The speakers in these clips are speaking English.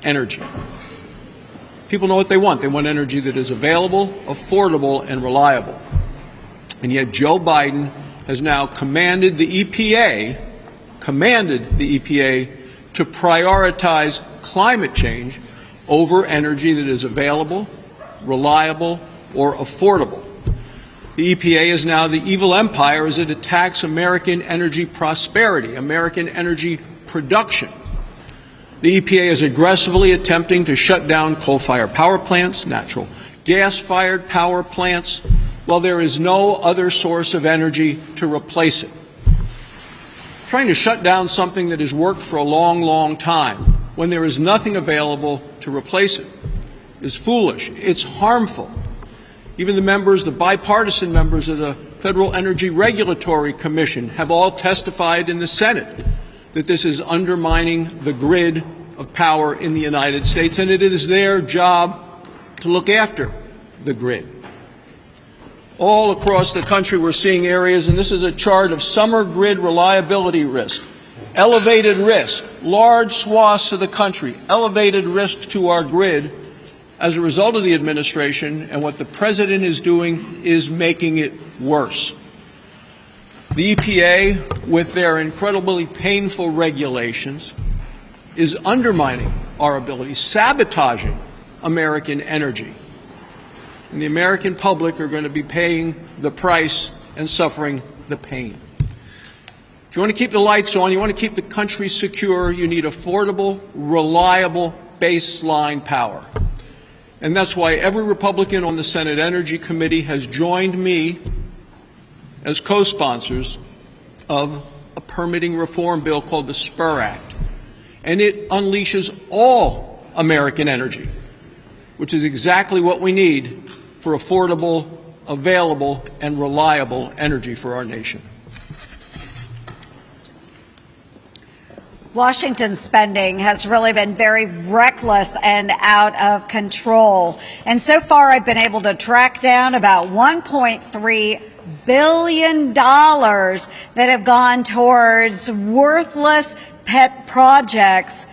energy. People know what they want. They want energy that is available, affordable, and reliable. And yet Joe Biden has now commanded the EPA to prioritize climate change over energy that is available, reliable, or affordable. The EPA is now the evil empire as it attacks American energy prosperity, American energy production. The EPA is aggressively attempting to shut down coal-fired power plants, natural gas-fired power plants, while there is no other source of energy to replace it. Trying to shut down something that has worked for a long, long time when there is nothing available to replace it is foolish. It's harmful. Even the bipartisan members of the Federal Energy Regulatory Commission have all testified in the Senate that this is undermining the grid of power in the United States, and it is their job to look after the grid. All across the country we're seeing areas, and this is a chart of summer grid reliability risk, elevated risk, large swaths of the country, elevated risk to our grid as a result of the administration, and what the President is doing is making it worse. The EPA, with their incredibly painful regulations, is undermining our ability, sabotaging American energy. And the American public are going to be paying the price and suffering the pain. If you want to keep the lights on, you want to keep the country secure, you need affordable, reliable baseline power. And that's why every Republican on the Senate Energy Committee has joined me as co-sponsors of a permitting reform bill called the SPUR Act. And it unleashes all American energy, which is exactly what we need for affordable, available, and reliable energy for our nation. Washington's spending has really been very reckless and out of control. And so far, I've been able to track down about $1.3 billion that have gone towards worthless pet projects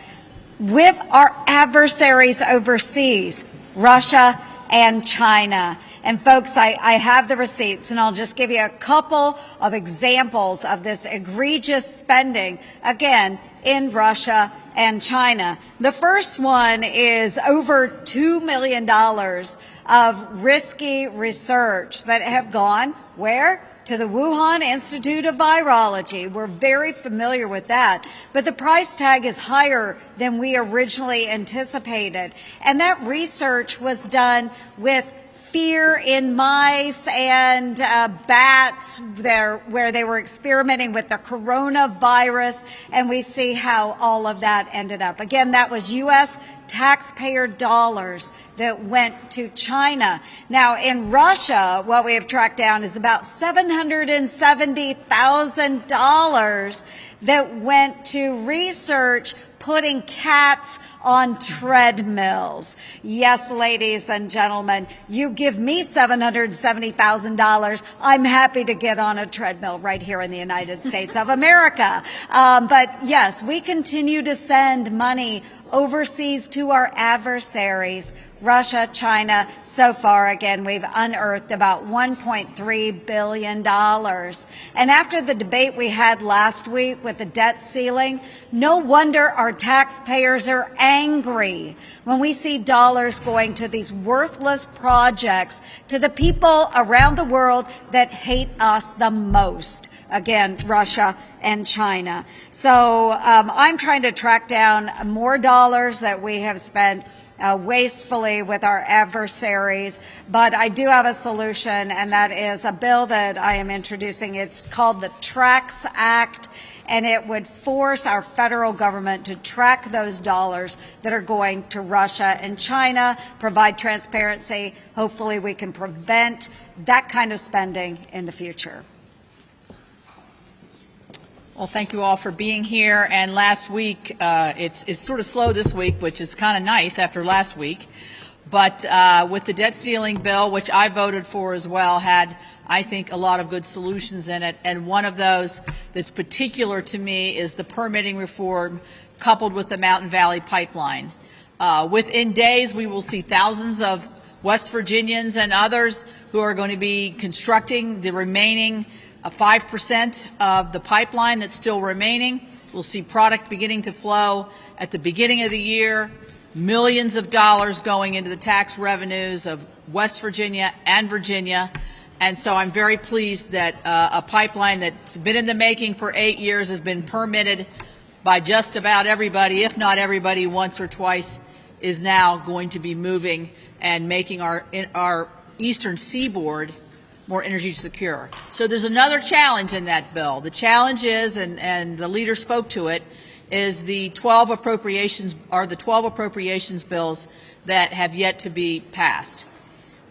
with our adversaries overseas, Russia and China. And folks, I have the receipts, and I'll just give you a couple of examples of this egregious spending, again, in Russia and China. The first one is over $2 million of risky research that have gone where? To the Wuhan Institute of Virology. We're very familiar with that. But the price tag is higher than we originally anticipated. And that research was done with fear in mice and bats where they were experimenting with the coronavirus, and we see how all of that ended up. Again, that was U.S. taxpayer dollars that went to China. Now, in Russia, what we have tracked down is about $770,000 that went to research putting cats on treadmills. Yes, ladies and gentlemen, you give me $770,000, I'm happy to get on a treadmill right here in the United States of America. But yes, we continue to send money overseas to our adversaries, Russia, China. So far, again, we've unearthed about $1.3 billion. And after the debate we had last week with the debt ceiling, no wonder our taxpayers are angry when we see dollars going to these worthless projects, to the people around the world that hate us the most. Again, Russia and China. So I'm trying to track down more dollars that we have spent wastefully with our adversaries. But I do have a solution, and that is a bill that I am introducing. It's called the TRACS Act, and it would force our federal government to track those dollars that are going to Russia and China, provide transparency. Hopefully we can prevent that kind of spending in the future. Well, thank you all for being here. And last week, it's sort of slow this week, which is kind of nice after last week. But with the debt ceiling bill, which I voted for as well, had, I think, a lot of good solutions in it. And one of those that's particular to me is the permitting reform coupled with the Mountain Valley Pipeline. Within days, we will see thousands of West Virginians and others who are going to be constructing the remaining 5% of the pipeline that's still remaining. We'll see product beginning to flow at the beginning of the year, millions of dollars going into the tax revenues of West Virginia and Virginia. And so I'm very pleased that a pipeline that's been in the making for 8 years has been permitted by just about everybody, if not everybody, once or twice, is now going to be moving and making our eastern seaboard more energy secure. So there's another challenge in that bill. The challenge is, and the leader spoke to it, is the 12 appropriations bills that have yet to be passed.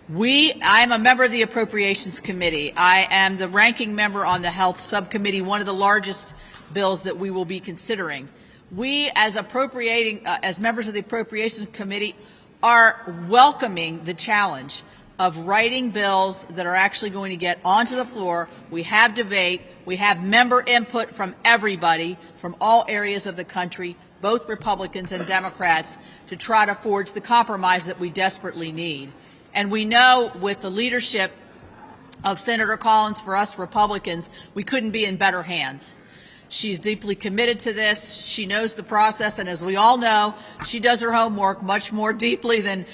I am a member of the Appropriations Committee. I am the ranking member on the Health Subcommittee, one of the largest bills that we will be considering. We, as members of the Appropriations Committee, are welcoming the challenge of writing bills that are actually going to get onto the floor. We have debate. We have member input from everybody, from all areas of the country, both Republicans and Democrats, to try to forge the compromise that we desperately need. And we know with the leadership of Senator Collins, for us Republicans, we couldn't be in better hands. She's deeply committed to this. She knows the process, and as we all know, she does her homework much more deeply than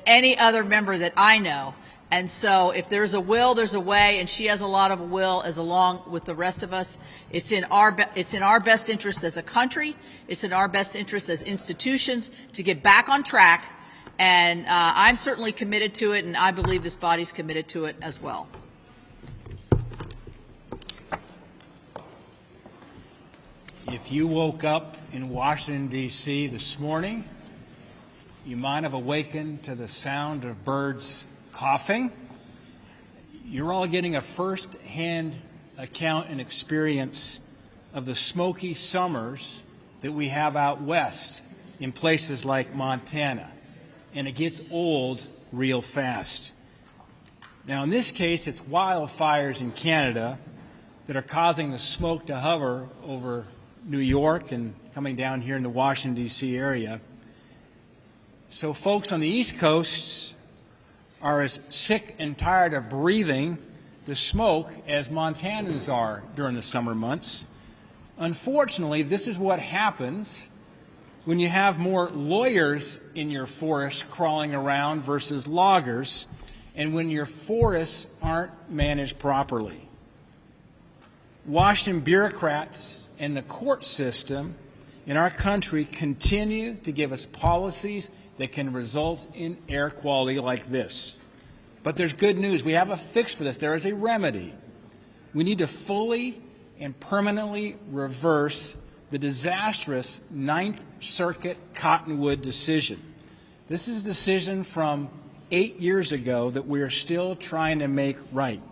any other member that I know. And so if there's a will, there's a way, and she has a lot of will as along with the rest of us. It's in our best interest as a country. It's in our best interest as institutions to get back on track. And I'm certainly committed to it, and I believe this body's committed to it as well. If you woke up in Washington, D.C. this morning, you might have awakened to the sound of birds coughing. You're all getting a first-hand account and experience of the smoky summers that we have out west in places like Montana. And it gets old real fast. Now, in this case, it's wildfires in Canada that are causing the smoke to hover over New York and coming down here in the Washington, D.C. area. So folks on the East Coast are as sick and tired of breathing the smoke as Montanans are during the summer months. Unfortunately, this is what happens when you have more lawyers in your forest crawling around versus loggers, and when your forests aren't managed properly. Washington bureaucrats and the court system in our country continue to give us policies that can result in air quality like this. But there's good news. We have a fix for this. There is a remedy. We need to fully and permanently reverse the disastrous Ninth Circuit Cottonwood decision. This is a decision from 8 years ago that we are still trying to make right.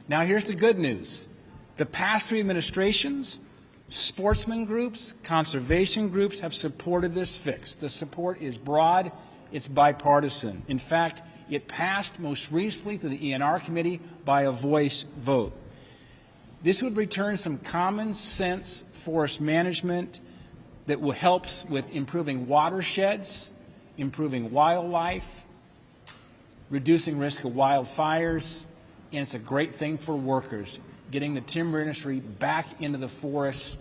Now, here's the good news. The past 3 administrations, sportsman groups, conservation groups have supported this fix. The support is broad. It's bipartisan. In fact, it passed most recently through the ENR committee by a voice vote. This would return some common sense forest management that will help with improving watersheds, improving wildlife, reducing risk of wildfires, and it's a great thing for workers, getting the timber industry back into the forests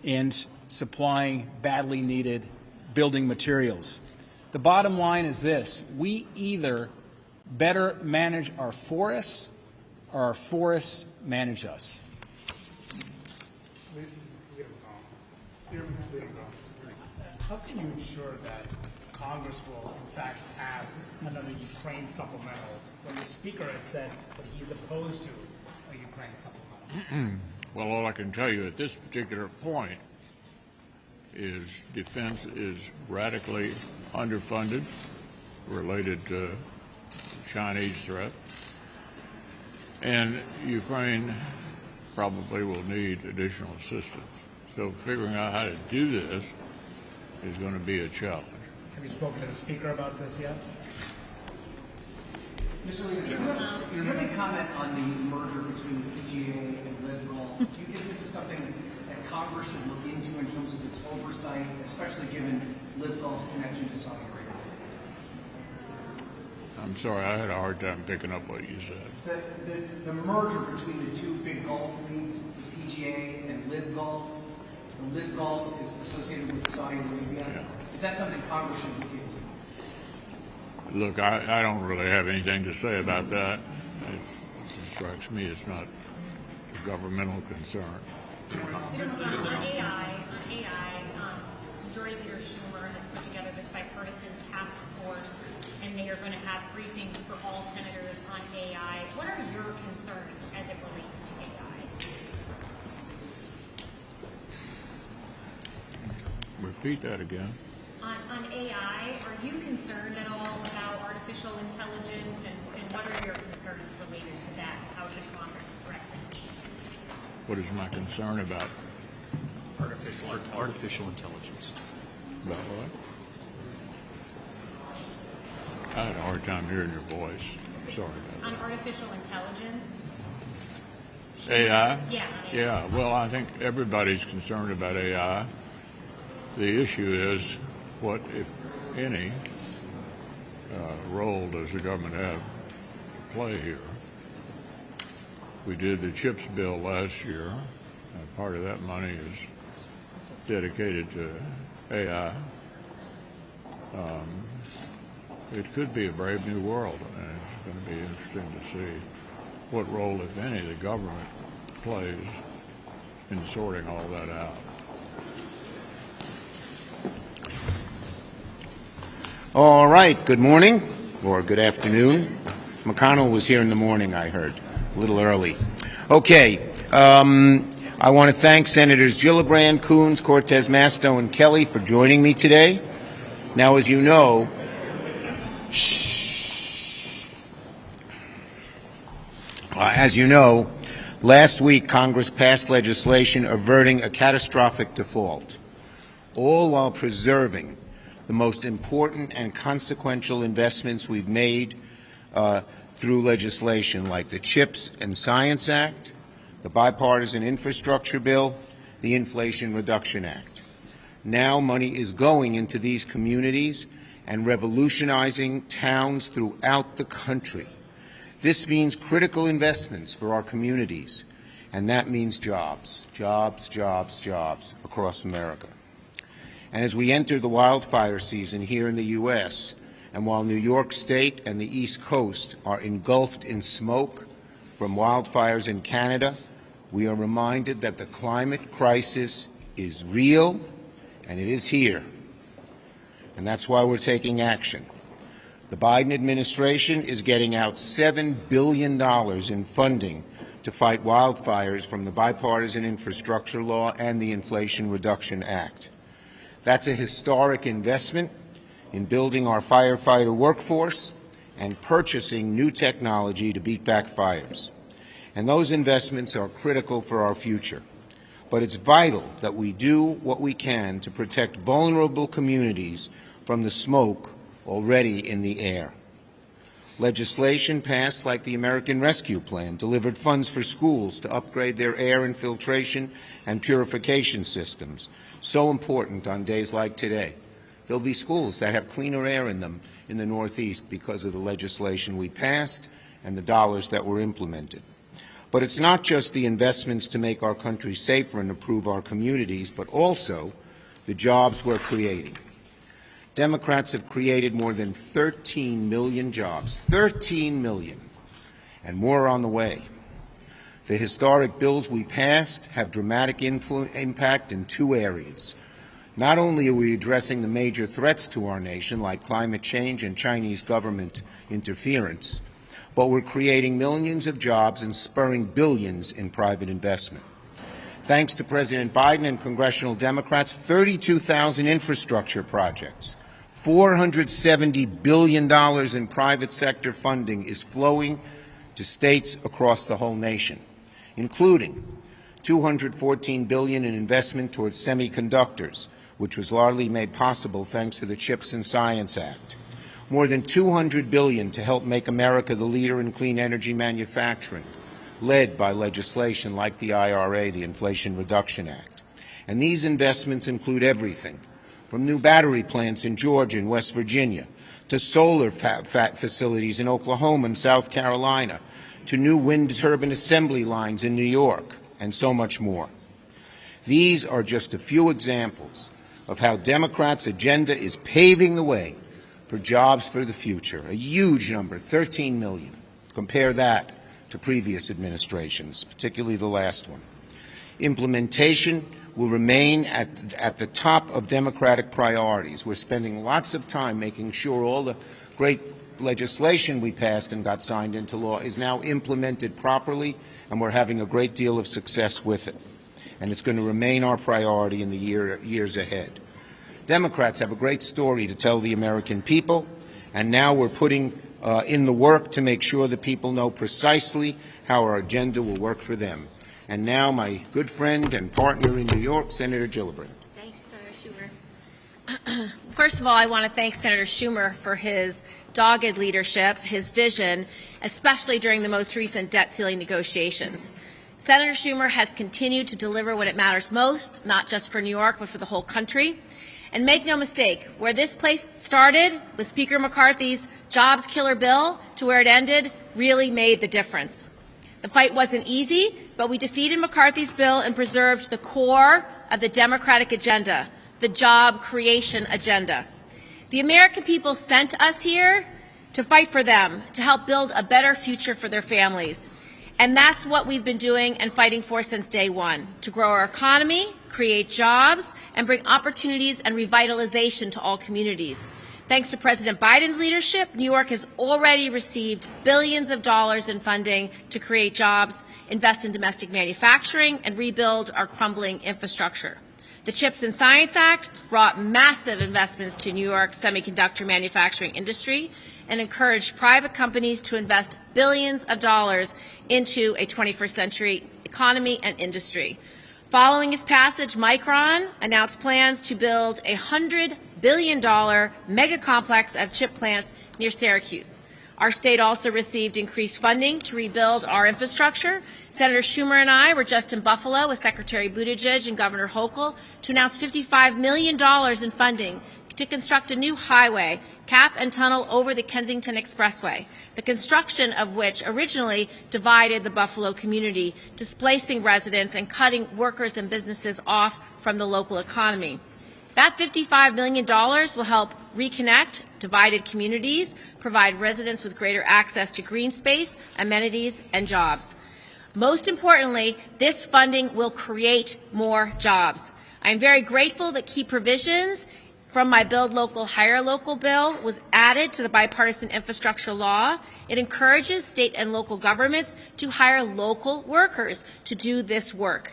and supplying badly needed building materials. The bottom line is this: we either better manage our forests or our forests manage us. How can you ensure that Congress will, in fact, pass another Ukraine supplemental when the Speaker has said that he's opposed to a Ukraine supplemental? Well, all I can tell you at this particular point is defense is radically underfunded related to the Chinese threat, and Ukraine probably will need additional assistance. So figuring out how to do this is going to be a challenge. Have you spoken to the Speaker about this yet? Mr. Leader, do you have any comment on the merger between the PGA and LivGolf? Do you think this is something that Congress should look into in terms of its oversight, especially given LivGolf's connection to Saudi Arabia? I'm sorry, I had a hard time picking up what you said. The merger between the two big golf leagues, the PGA and Live Golf. The Live Golf is associated with Saudi Arabia. Yeah. Is that something Congress should look into? Look, I don't really have anything to say about that. It strikes me as not a governmental concern. On AI, Majority Leader Schumer has put together this bipartisan task force, and they are going to have briefings for all senators on AI. What are your concerns as it relates to AI? Repeat that again. On AI, are you concerned at all about artificial intelligence, and what are your concerns related to that? How should Congress address it? What is my concern about? Artificial intelligence. About what? I had a hard time hearing your voice. Sorry about On artificial intelligence? AI? Yeah. Yeah, well, I think everybody's concerned about AI. The issue is what, if any, role does the government have to play here? We did the CHIPS bill last year, and part of that money is dedicated to AI. It could be a brave new world, and it's going to be interesting to see what role, if any, the government plays in sorting all that out. All right, good morning, or good afternoon. McConnell was here in the morning, I heard, a little early. Okay, I want to thank Senators Gillibrand, Coons, Cortez Masto, and Kelly for joining me today. Now, as you know, last week Congress passed legislation averting a catastrophic default, all while preserving the most important and consequential investments we've made through legislation like the CHIPS and Science Act, the Bipartisan Infrastructure Bill, the Inflation Reduction Act. Now money is going into these communities and revolutionizing towns throughout the country. This means critical investments for our communities, and that means jobs, jobs, jobs, jobs across America. And as we enter the wildfire season here in the U.S., and while New York State and the East Coast are engulfed in smoke from wildfires in Canada, we are reminded that the climate crisis is real and it is here. And that's why we're taking action. The Biden administration is getting out $7 billion in funding to fight wildfires from the Bipartisan Infrastructure Law and the Inflation Reduction Act. That's a historic investment in building our firefighter workforce and purchasing new technology to beat back fires. And those investments are critical for our future. But it's vital that we do what we can to protect vulnerable communities from the smoke already in the air. Legislation passed like the American Rescue Plan delivered funds for schools to upgrade their air infiltration and purification systems, so important on days like today. There'll be schools that have cleaner air in them in the Northeast because of the legislation we passed and the dollars that were implemented. But it's not just the investments to make our country safer and improve our communities, but also the jobs we're creating. Democrats have created more than 13 million jobs, 13 million, and more on the way. The historic bills we passed have dramatic impact in two areas. Not only are we addressing the major threats to our nation, like climate change and Chinese government interference, but we're creating millions of jobs and spurring billions in private investment. Thanks to President Biden and congressional Democrats, 32,000 infrastructure projects, $470 billion in private sector funding is flowing to states across the whole nation, including $214 billion in investment towards semiconductors, which was largely made possible thanks to the CHIPS and Science Act. More than $200 billion to help make America the leader in clean energy manufacturing, led by legislation like the IRA, the Inflation Reduction Act. And these investments include everything from new battery plants in Georgia and West Virginia to solar facilities in Oklahoma and South Carolina, to new wind turbine assembly lines in New York, and so much more. These are just a few examples of how Democrats' agenda is paving the way for jobs for the future. A huge number, 13 million. Compare that to previous administrations, particularly the last one. Implementation will remain at the top of Democratic priorities. We're spending lots of time making sure all the great legislation we passed and got signed into law is now implemented properly, and we're having a great deal of success with it. And it's going to remain our priority in the years ahead. Democrats have a great story to tell the American people, and now we're putting in the work to make sure that people know precisely how our agenda will work for them. And now my good friend and partner in New York, Senator Gillibrand. Thank you, Senator Schumer. First of all, I want to thank Senator Schumer for his dogged leadership, his vision, especially during the most recent debt ceiling negotiations. Senator Schumer has continued to deliver when it matters most, not just for New York, but for the whole country. And make no mistake, where this place started with Speaker McCarthy's jobs killer bill to where it ended really made the difference. The fight wasn't easy, but we defeated McCarthy's bill and preserved the core of the Democratic agenda, the job creation agenda. The American people sent us here to fight for them, to help build a better future for their families. And that's what we've been doing and fighting for since day one, to grow our economy, create jobs, and bring opportunities and revitalization to all communities. Thanks to President Biden's leadership, New York has already received billions of dollars in funding to create jobs, invest in domestic manufacturing, and rebuild our crumbling infrastructure. The CHIPS and Science Act brought massive investments to New York's semiconductor manufacturing industry and encouraged private companies to invest billions of dollars into a 21st century economy and industry. Following its passage, Micron announced plans to build a $100 billion mega complex of chip plants near Syracuse. Our state also received increased funding to rebuild our infrastructure. Senator Schumer and I were just in Buffalo with Secretary Buttigieg and Governor Hochul to announce $55 million in funding to construct a new highway, cap and tunnel over the Kensington Expressway, the construction of which originally divided the Buffalo community, displacing residents and cutting workers and businesses off from the local economy. That $55 million will help reconnect divided communities, provide residents with greater access to green space, amenities, and jobs. Most importantly, this funding will create more jobs. I am very grateful that key provisions from my Build Local, Hire Local bill was added to the bipartisan infrastructure law. It encourages state and local governments to hire local workers to do this work.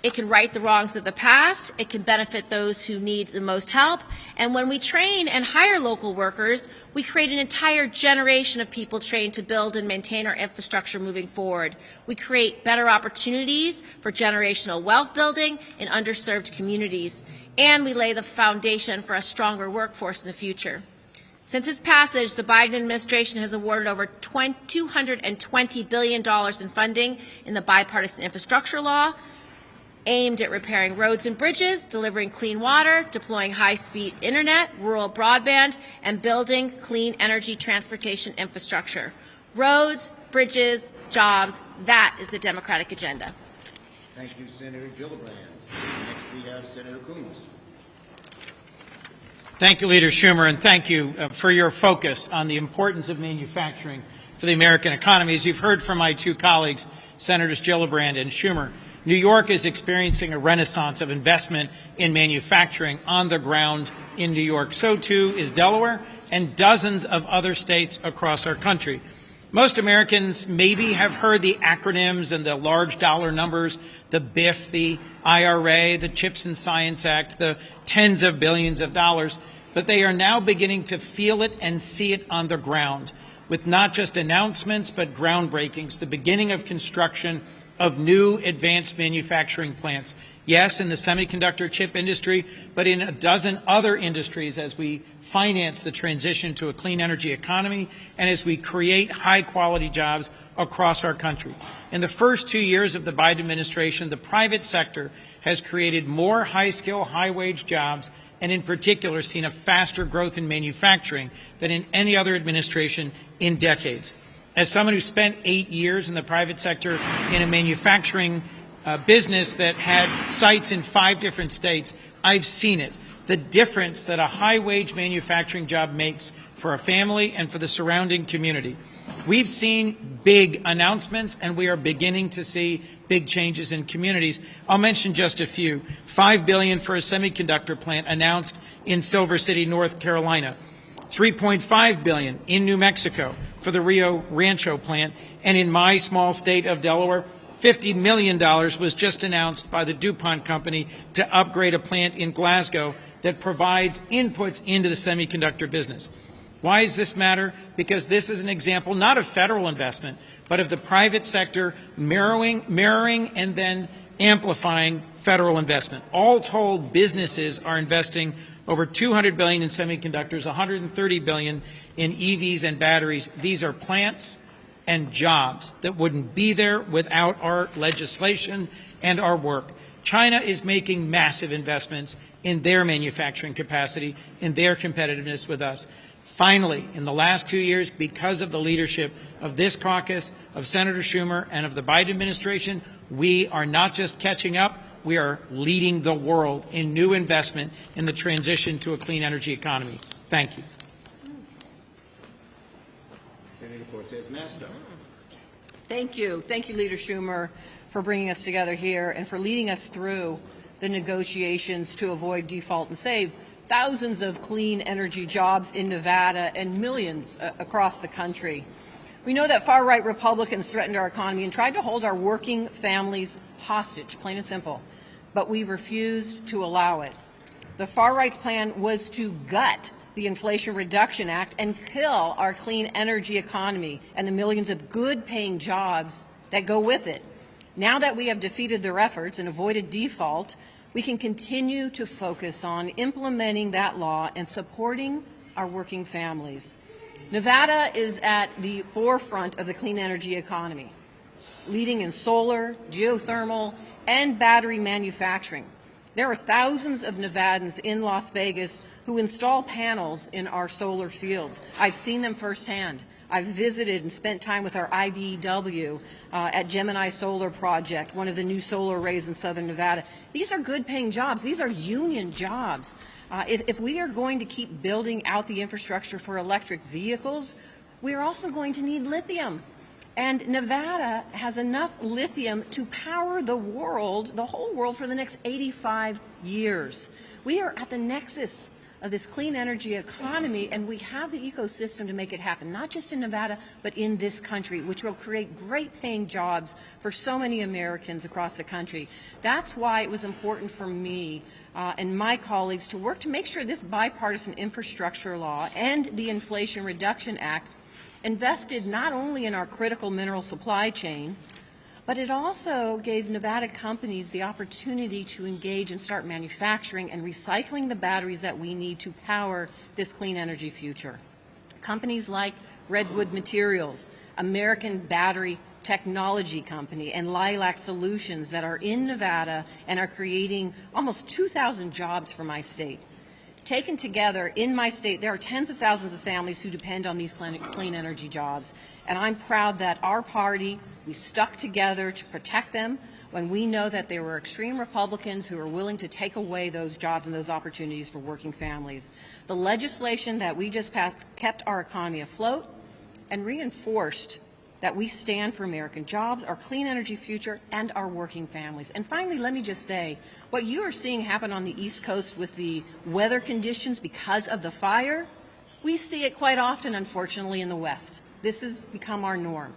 It can right the wrongs of the past. It can benefit those who need the most help. And when we train and hire local workers, we create an entire generation of people trained to build and maintain our infrastructure moving forward. We create better opportunities for generational wealth building in underserved communities. And we lay the foundation for a stronger workforce in the future. Since its passage, the Biden administration has awarded over $220 billion in funding in the bipartisan infrastructure law, aimed at repairing roads and bridges, delivering clean water, deploying high-speed internet, rural broadband, and building clean energy transportation infrastructure. Roads, bridges, jobs, that is the Democratic agenda. Thank you, Senator Gillibrand. Next we have Senator Coombs. Thank you, Leader Schumer, and thank you for your focus on the importance of manufacturing for the American economy. As you've heard from my two colleagues, Senators Gillibrand and Schumer, New York is experiencing a renaissance of investment in manufacturing on the ground in New York. So too is Delaware and dozens of other states across our country. Most Americans maybe have heard the acronyms and the large dollar numbers, the BIF, the IRA, the CHIPS and Science Act, the tens of billions of dollars, but they are now beginning to feel it and see it on the ground, with not just announcements but groundbreakings, the beginning of construction of new advanced manufacturing plants. Yes, in the semiconductor chip industry, but in a dozen other industries as we finance the transition to a clean energy economy and as we create high-quality jobs across our country. In the first 2 years of the Biden administration, the private sector has created more high-skill, high-wage jobs and in particular seen a faster growth in manufacturing than in any other administration in decades. As someone who spent 8 years in the private sector in a manufacturing business that had sites in 5 different states, I've seen it. The difference that a high-wage manufacturing job makes for a family and for the surrounding community. We've seen big announcements, and we are beginning to see big changes in communities. I'll mention just a few. $5 billion for a semiconductor plant announced in Silver City, North Carolina. $3.5 billion in New Mexico for the Rio Rancho plant. And in my small state of Delaware, $50 million was just announced by the DuPont company to upgrade a plant in Glasgow that provides inputs into the semiconductor business. Why does this matter? Because this is an example not of federal investment, but of the private sector mirroring and then amplifying federal investment. All told, businesses are investing over $200 billion in semiconductors, $130 billion in EVs and batteries. These are plants and jobs that wouldn't be there without our legislation and our work. China is making massive investments in their manufacturing capacity, in their competitiveness with us. Finally, in the last 2 years, because of the leadership of this caucus, of Senator Schumer, and of the Biden administration, we are not just catching up, we are leading the world in new investment in the transition to a clean energy economy. Thank you. Senator Cortez Masto. Thank you. Thank you, Leader Schumer, for bringing us together here and for leading us through the negotiations to avoid default and save thousands of clean energy jobs in Nevada and millions across the country. We know that far-right Republicans threatened our economy and tried to hold our working families hostage, plain and simple, but we refused to allow it. The far-right's plan was to gut the Inflation Reduction Act and kill our clean energy economy and the millions of good-paying jobs that go with it. Now that we have defeated their efforts and avoided default, we can continue to focus on implementing that law and supporting our working families. Nevada is at the forefront of the clean energy economy, leading in solar, geothermal, and battery manufacturing. There are thousands of Nevadans in Las Vegas who install panels in our solar fields. I've seen them firsthand. I've visited and spent time with our IBEW at Gemini Solar Project, one of the new solar arrays in southern Nevada. These are good-paying jobs. These are union jobs. If we are going to keep building out the infrastructure for electric vehicles, we are also going to need lithium. And Nevada has enough lithium to power the world, the whole world, for the next 85 years. We are at the nexus of this clean energy economy, and we have the ecosystem to make it happen, not just in Nevada, but in this country, which will create great paying jobs for so many Americans across the country. That's why it was important for me and my colleagues to work to make sure this bipartisan infrastructure law and the Inflation Reduction Act invested not only in our critical mineral supply chain, but it also gave Nevada companies the opportunity to engage and start manufacturing and recycling the batteries that we need to power this clean energy future. Companies like Redwood Materials, American Battery Technology Company, and Lilac Solutions that are in Nevada and are creating almost 2,000 jobs for my state. Taken together, in my state, there are tens of thousands of families who depend on these clean energy jobs, and I'm proud that our party, we stuck together to protect them when we know that there were extreme Republicans who are willing to take away those jobs and those opportunities for working families. The legislation that we just passed kept our economy afloat and reinforced that we stand for American jobs, our clean energy future, and our working families. And finally, let me just say, what you are seeing happen on the East Coast with the weather conditions because of the fire, we see it quite often, unfortunately, in the West. This has become our norm.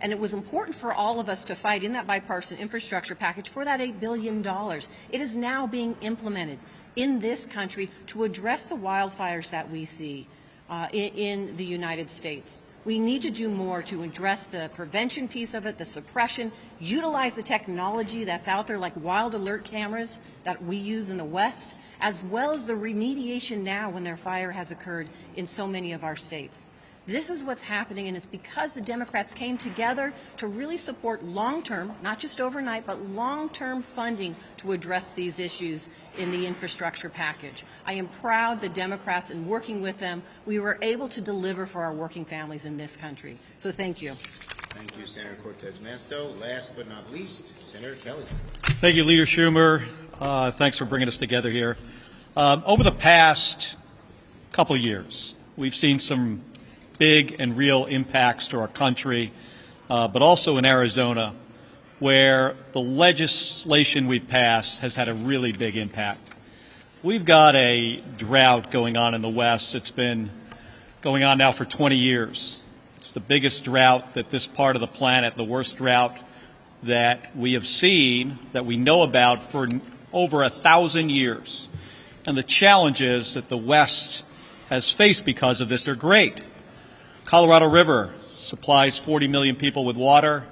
And it was important for all of us to fight in that bipartisan infrastructure package for that $8 billion. It is now being implemented in this country to address the wildfires that we see in the United States. We need to do more to address the prevention piece of it, the suppression, utilize the technology that's out there like wild alert cameras that we use in the West, as well as the remediation now when their fire has occurred in so many of our states. This is what's happening, and it's because the Democrats came together to really support long-term, not just overnight, but long-term funding to address these issues in the infrastructure package. I am proud the Democrats, and working with them, we were able to deliver for our working families in this country. So thank you. Thank you, Senator Cortez Masto. Last but not least, Senator Kelly. Thank you, Leader Schumer. Thanks for bringing us together here. Over the past couple of years, we've seen some big and real impacts to our country, but also in Arizona, where the legislation we've passed has had a really big impact. We've got a drought going on in the West. It's been going on now for 20 years. It's the biggest drought that this part of the planet, the worst drought that we have seen, that we know about for over 1,000 years. And the challenges that the West has faced because of this are great. Colorado River supplies 40 million people with water.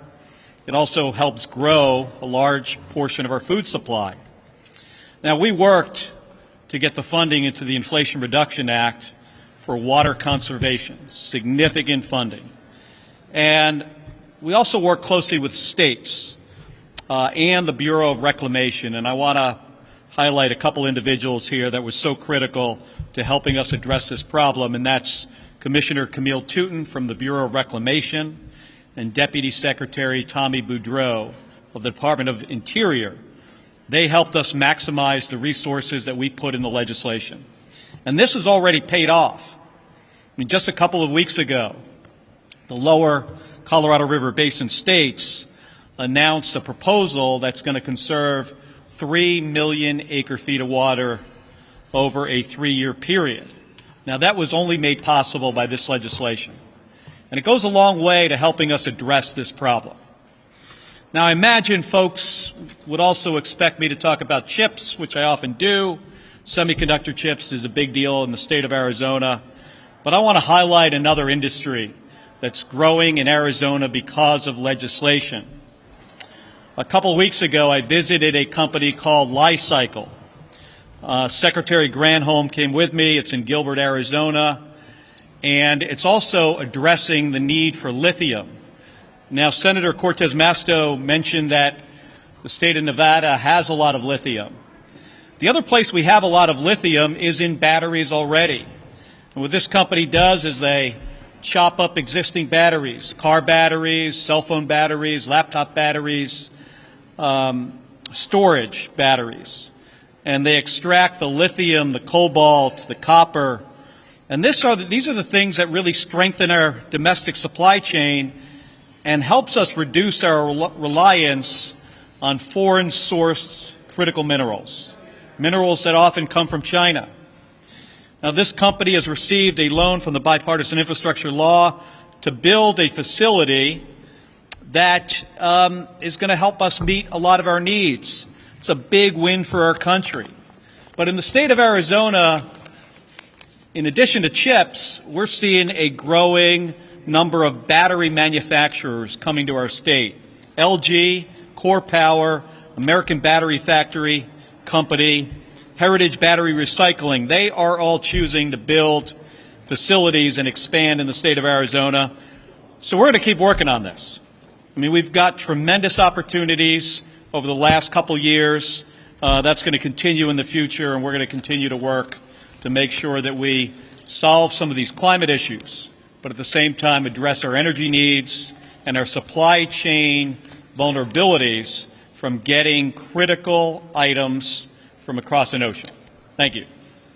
It also helps grow a large portion of our food supply. Now, we worked to get the funding into the Inflation Reduction Act for water conservation, significant funding. And we also work closely with states and the Bureau of Reclamation. And I want to highlight a couple individuals here that was so critical to helping us address this problem, and that's Commissioner Camille Touton from the Bureau of Reclamation and Deputy Secretary Tommy Boudreau of the Department of Interior. They helped us maximize the resources that we put in the legislation. And this has already paid off. I mean, just a couple of weeks ago, the lower Colorado River Basin states announced a proposal that's going to conserve 3 million acre-feet of water over a 3-year period. Now, that was only made possible by this legislation. And it goes a long way to helping us address this problem. Now, I imagine folks would also expect me to talk about chips, which I often do. Semiconductor chips is a big deal in the state of Arizona. But I want to highlight another industry that's growing in Arizona because of legislation. A couple of weeks ago, I visited a company called Li-Cycle. Secretary Granholm came with me. It's in Gilbert, Arizona. And it's also addressing the need for lithium. Now, Senator Cortez Masto mentioned that the state of Nevada has a lot of lithium. The other place we have a lot of lithium is in batteries already. And what this company does is they chop up existing batteries, car batteries, cell phone batteries, laptop batteries, storage batteries. And they extract the lithium, the cobalt, the copper. And these are the things that really strengthen our domestic supply chain and helps us reduce our reliance on foreign-sourced critical minerals, minerals that often come from China. Now, this company has received a loan from the Bipartisan Infrastructure Law to build a facility that is going to help us meet a lot of our needs. It's a big win for our country. But in the state of Arizona, in addition to chips, we're seeing a growing number of battery manufacturers coming to our state. LG, Core Power, American Battery Factory Company, Heritage Battery Recycling, they are all choosing to build facilities and expand in the state of Arizona. So we're going to keep working on this. I mean, we've got tremendous opportunities over the last couple years. That's going to continue in the future, and we're going to continue to work to make sure that we solve some of these climate issues, but at the same time address our energy needs and our supply chain vulnerabilities from getting critical items from across an ocean. Thank you.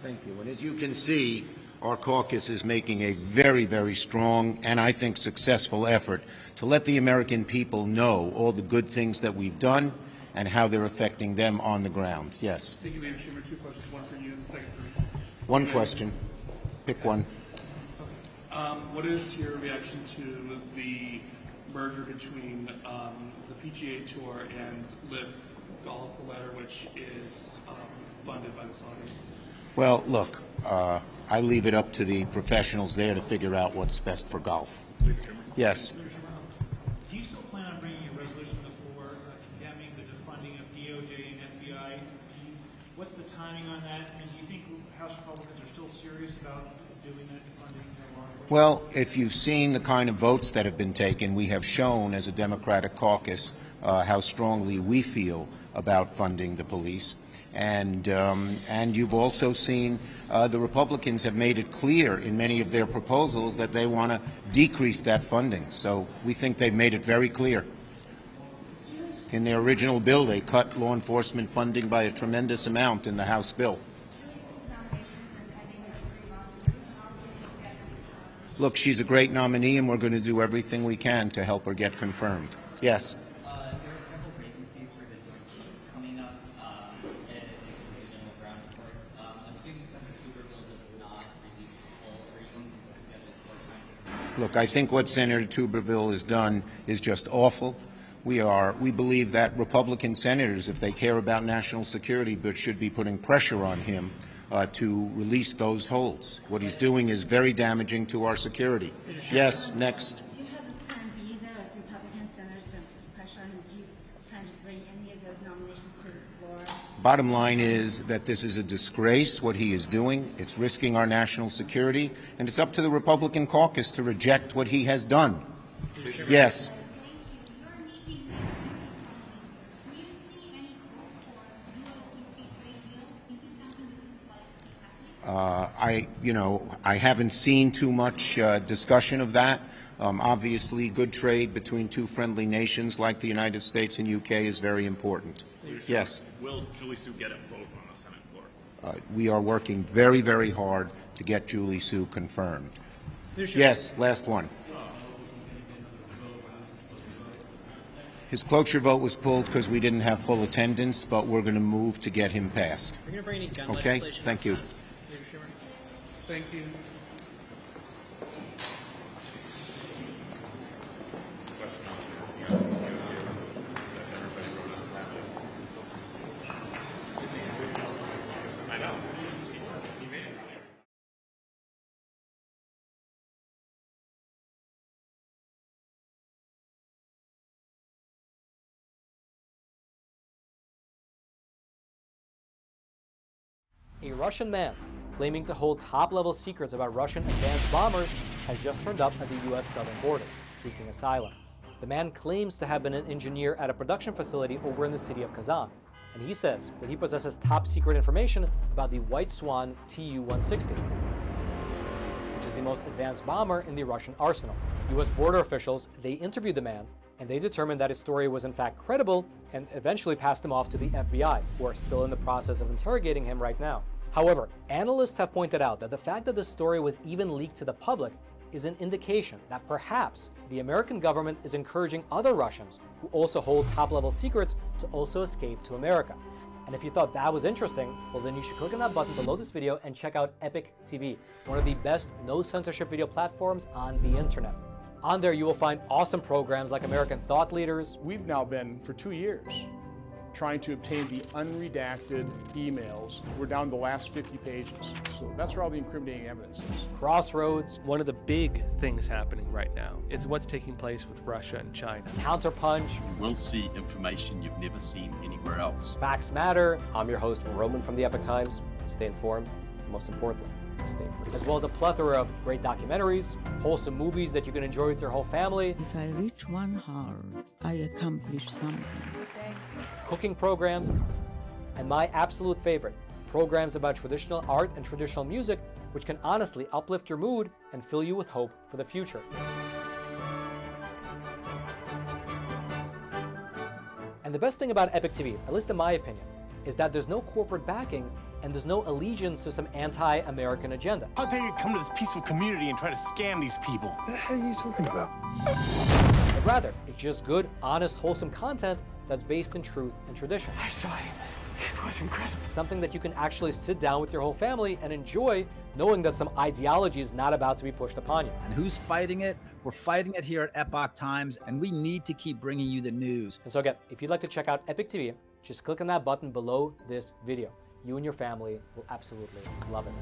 Thank you. And as you can see, our caucus is making a very, very strong and I think successful effort to let the American people know all the good things that we've done and how they're affecting them on the ground. Yes. Thank you, Leader Schumer. 2 questions, one for you and the second for me. One question. Pick one. What is your reaction to the merger between the PGA Tour and Live Golf, the latter which is funded by the Saudis? Well, look, I leave it up to the professionals there to figure out what's best for golf. Yes. Do you still plan on bringing a resolution to the floor condemning the defunding of DOJ and FBI? What's the timing on that? And do you think House Republicans are still serious about doing that defunding of law enforcement? Well, if you've seen the kind of votes that have been taken, we have shown as a Democratic caucus how strongly we feel about funding the police. And you've also seen the Republicans have made it clear in many of their proposals that they want to decrease that funding. So we think they've made it very clear. In their original bill, they cut law enforcement funding by a tremendous amount in the House bill. Look, she's a great nominee, and we're going to do everything we can to help her get confirmed. Yes? There are several vacancies for the Joint Chiefs coming up at the General Brown, of course. Assuming Senator Tuberville does not release his full, are you going to schedule for time to... Look, I think what Senator Tuberville has done is just awful. We believe that Republican senators, if they care about national security, but should be putting pressure on him to release those holds. What he's doing is very damaging to our security. Yes, next. Do you have a plan B there if Republican senators are pressure on him? Do you plan to bring any of those nominations to the floor? Bottom line is that this is a disgrace, what he is doing. It's risking our national security, and it's up to the Republican caucus to reject what he has done. Yes. I haven't seen too much discussion of that. Obviously, good trade between two friendly nations like the United States and UK is very important. Yes. Will Julie Sue get a vote on the Senate floor? We are working very, very hard to get Julie Sue confirmed. Yes, last one. His cloture vote was pulled because we didn't have full attendance, but we're going to move to get him passed. Okay, thank you. Thank you. A Russian man claiming to hold top-level secrets about Russian advanced bombers has just turned up at the U.S. southern border, seeking asylum. The man claims to have been an engineer at a production facility over in the city of Kazan, and he says that he possesses top-secret information about the White Swan Tu-160, which is the most advanced bomber in the Russian arsenal. U.S. border officials, they interviewed the man, and they determined that his story was in fact credible and eventually passed him off to the FBI, who are still in the process of interrogating him right now. However, analysts have pointed out that the fact that the story was even leaked to the public is an indication that perhaps the American government is encouraging other Russians who also hold top-level secrets to also escape to America. And if you thought that was interesting, well then you should click on that button below this video and check out Epic TV, one of the best no-censorship video platforms on the internet. On there you will find awesome programs like American Thought Leaders. We've now been, for 2 years, trying to obtain the unredacted emails. We're down to the last 50 pages. So that's where all the incriminating evidence is. Crossroads. One of the big things happening right now is what's taking place with Russia and China. Counterpunch. You will see information you've never seen anywhere else. Facts Matter. I'm your host, Roman from the Epic Times. Stay informed, and most importantly, stay free. As well as a plethora of great documentaries, wholesome movies that you can enjoy with your whole family. If I reach 1 hour, I accomplish something. Cooking programs, and my absolute favorite, programs about traditional art and traditional music, which can honestly uplift your mood and fill you with hope for the future. And the best thing about Epic TV, at least in my opinion, is that there's no corporate backing and there's no allegiance to some anti-American agenda. How dare you come to this peaceful community and try to scam these people? What the hell are you talking about? But rather, it's just good, honest, wholesome content that's based in truth and tradition. I saw him. It was incredible. Something that you can actually sit down with your whole family and enjoy, knowing that some ideology is not about to be pushed upon you. And who's fighting it? We're fighting it here at Epoch Times, and we need to keep bringing you the news. And so again, if you'd like to check out Epic TV, just click on that button below this video. You and your family will absolutely love it.